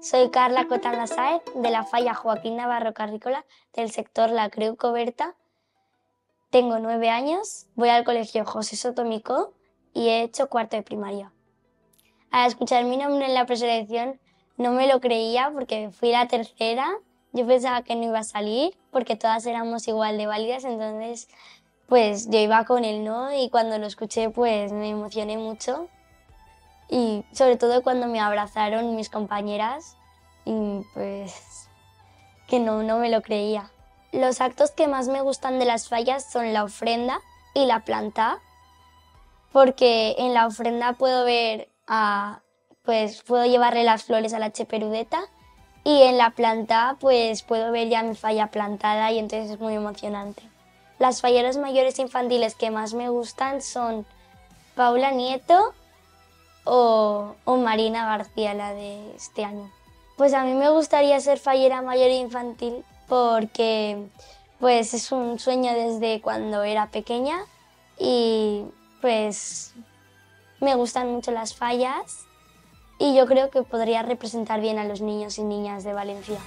Soy Carla Cotán Sáez, de la Falla Joaquín Navarro Carrícola, del sector La Creu Coberta. Tengo 9 años, voy al colegio José Soto Micó y he hecho cuarto de primaria. Al escuchar mi nombre en la preselección no me lo creía porque fui la tercera. Yo pensaba que no iba a salir porque todas éramos igual de válidas, entonces pues yo iba con el no, y cuando lo escuché pues me emocioné mucho, y sobre todo cuando me abrazaron mis compañeras y pues que no me lo creía. Los actos que más me gustan de las fallas son la ofrenda y la planta, porque en la ofrenda puedo ver pues puedo llevarle las flores a la Cheperudeta, y en la planta pues puedo ver ya mi falla plantada y entonces es muy emocionante. Las falleras mayores infantiles que más me gustan son Paula Nieto o Marina García, la de este año. Pues a mí me gustaría ser fallera mayor infantil porque pues es un sueño desde cuando era pequeña, y pues me gustan mucho las fallas y yo creo que podría representar bien a los niños y niñas de Valencia.